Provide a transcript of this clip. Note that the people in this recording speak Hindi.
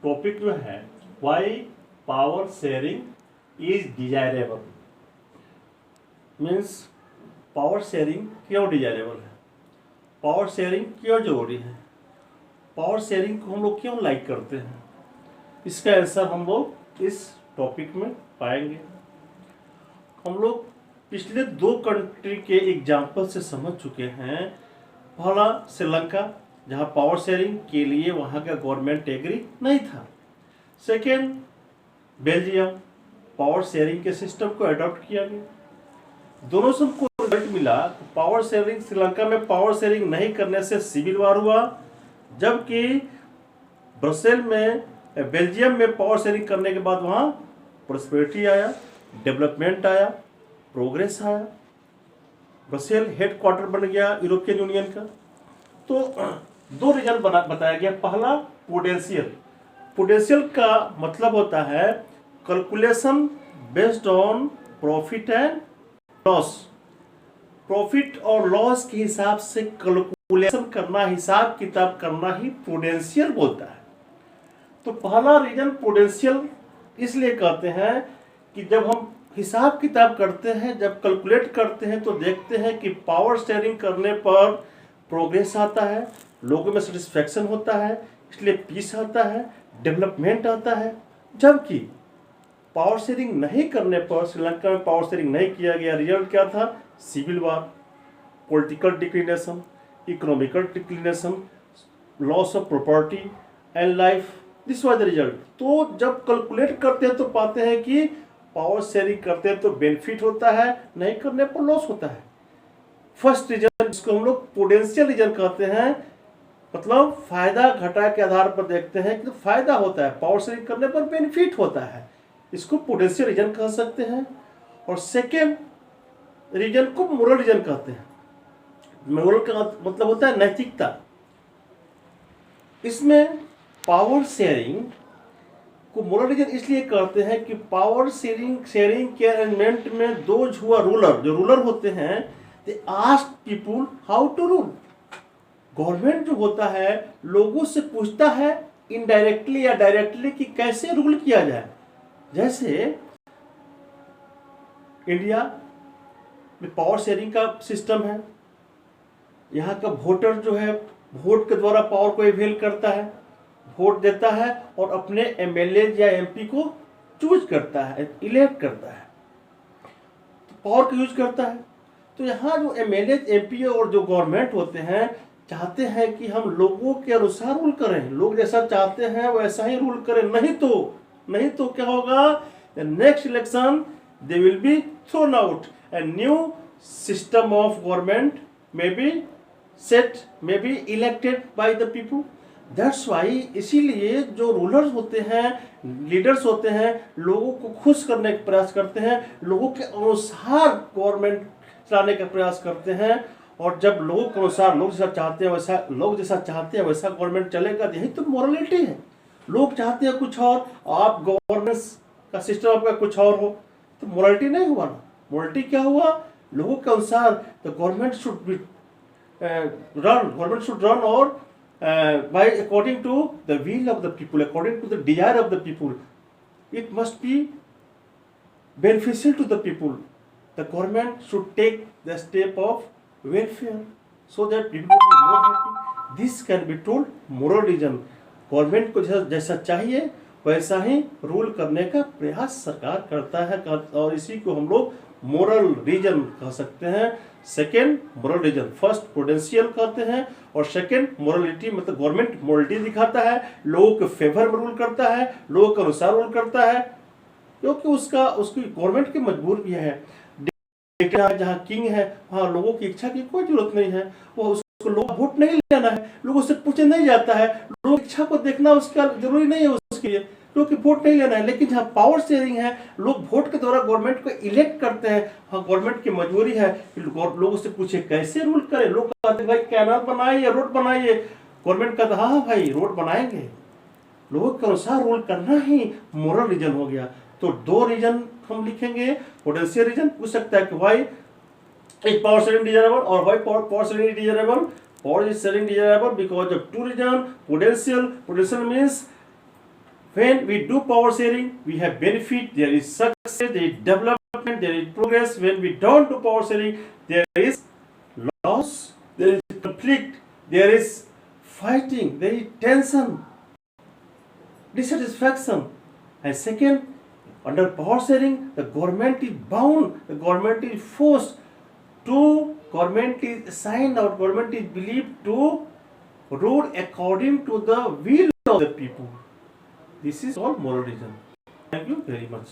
टॉपिक जो है why power sharing is desirable, means power sharing क्यों डिजायरेबल है, पावर शेयरिंग क्यों जरूरी है, पावर शेयरिंग को हम लोग क्यों लाइक करते हैं, इसका आंसर हम लोग इस टॉपिक में पाएंगे। हम लोग पिछले 2 कंट्री के एग्जाम्पल से समझ चुके हैं। पहला श्रीलंका, जहां पावर शेयरिंग के लिए वहां का गवर्नमेंट एग्री नहीं था। सेकेंड बेल्जियम, पावर शेयरिंग के सिस्टम को अडॉप्ट किया गया। दोनों से हमको रिजल्ट मिला। पावर शेयरिंग, श्रीलंका में पावर शेयरिंग नहीं करने से सिविल वार हुआ, जबकि ब्रसेल में बेल्जियम में पावर शेयरिंग करने के बाद वहाँ प्रोस्पेरिटी आया, डेवलपमेंट आया, प्रोग्रेस आया। ब्रसेल हेडक्वार्टर बन गया यूरोपियन यूनियन का। तो 2 रीजन बताया गया। पहला पोटेंशियल, पोटेंशियल का मतलब होता है calculation based on profit and loss. Profit और लॉस के हिसाब से कैलकुलेशन करना, हिसाब किताब करना ही पोटेंशियल बोलता है। तो पहला रीजन पोटेंशियल इसलिए कहते हैं कि जब हम हिसाब किताब करते हैं, जब कैलकुलेट करते हैं तो देखते हैं कि पावर शेयरिंग करने पर प्रोग्रेस आता है, लोगों में सेटिस्फैक्शन होता है, इसलिए पीस आता है, डेवलपमेंट आता है। जबकि पावर शेयरिंग नहीं करने पर, श्रीलंका में पावर शेयरिंग नहीं किया गया, रिजल्ट क्या था? Civil war, political declination, economical declination, loss of property and life, this was the result. तो जब कैलकुलेट करते हैं तो पाते हैं कि पावर शेयरिंग करते हैं तो बेनिफिट होता है, नहीं करने पर लॉस होता है। फर्स्ट रीजन, जिसको हम लोग पोटेंशियल रीजन कहते हैं, मतलब फायदा घटा के आधार पर देखते हैं कि तो फायदा होता है, पावर शेयरिंग करने पर बेनिफिट होता है, इसको पोटेंशियल रीजन कह सकते हैं। और सेकेंड रीजन को मोरल रीजन कहते हैं। मोरल का मतलब होता है नैतिकता। इसमें पावर शेयरिंग को मोरल रीजन इसलिए कहते हैं कि पावर शेयरिंग के अरेंजमेंट में दोज हुआ रूलर, जो रूलर होते हैं, they ask people how to rule. Government जो होता है लोगों से पूछता है इनडायरेक्टली या डायरेक्टली कि कैसे रूल किया जाए। जैसे इंडिया में पावर शेयरिंग का सिस्टम है, यहाँ का वोटर जो है वोट के द्वारा पावर को अवेल करता है, वोट देता है और अपने एमएलए या एमपी को चूज करता है, इलेक्ट करता है, तो पावर का यूज करता है। तो यहाँ जो एमएलए, एमपी और जो गवर्नमेंट होते हैं चाहते हैं कि हम लोगों के अनुसार रूल करें, लोग जैसा चाहते हैं वैसा ही रूल करें, नहीं तो क्या होगा? Next election they will be thrown out, a new system of government may be set, may be elected by the people. That's why, इसीलिए जो रूलर्स होते हैं, लीडर्स होते हैं, लोगों को खुश करने का प्रयास करते हैं, लोगों के अनुसार गवर्नमेंट चलाने का प्रयास करते हैं। और जब लोगों के अनुसार लोग जैसा चाहते हैं वैसा गवर्नमेंट चलेगा, यही तो मोरलिटी है। लोग चाहते हैं कुछ और, आप गवर्नेंस का सिस्टम आपका कुछ और हो, तो मोरलिटी नहीं हुआ ना। मोरलिटी क्या हुआ? लोगों के अनुसार the government should be run or by according to the will of the people, according to the desire of the people. It must be beneficial to the people. The government should take the step of welfare so that people will be more happy. This can be told moral reason. Government को जैसा चाहिए वैसा ही रूल करने का प्रयास सरकार करता है, और इसी को हम लोग मोरल रीजन कह सकते हैं। Second moral reason, first potential कहते हैं, और सेकेंड मोरलिटी, मतलब गवर्नमेंट मोरलिटी दिखाता है, लोगों के फेवर में रूल करता है, लोगों के अनुसार रूल करता है, क्योंकि उसकी गवर्नमेंट की मजबूर भी है। जहाँ किंग है वहाँ लोगों की इच्छा की कोई जरूरत नहीं है, वो उसको लोग वोट नहीं लेना है, लोगों से पूछे नहीं जाता है, लोग इच्छा को देखना उसका जरूरी नहीं है उसके लिए, क्योंकि वोट नहीं लेना है। लेकिन जहाँ पावर शेयरिंग है, लोग वोट के द्वारा गवर्नमेंट को इलेक्ट करते हैं। हाँ, गवर्नमेंट की मजबूरी है कि लोगों से पूछे कैसे रूल करें। लोग कहते हैं भाई कैनाल बनाइए, रोड बनाइए, गवर्नमेंट कहता है हाँ भाई रोड बनाएंगे। लोगों के अनुसार रूल करना ही मोरल रीजन हो गया। तो 2 रीजन हम लिखेंगे। पोटेंशियल रीजन पूछ सकता है कि why is power sharing desirable, और why power sharing desirable, power is sharing desirable because of 2 reason. Potential means When we do power sharing, we have benefit, there is success, there is development, there is progress. When we don't do power sharing, there is loss, there is conflict, there is fighting, there is tension, dissatisfaction. And second, under power sharing, the government is bound, the government is forced to, government is assigned or government is believed to rule according to the will of the people. This is all moralism. Thank you very much.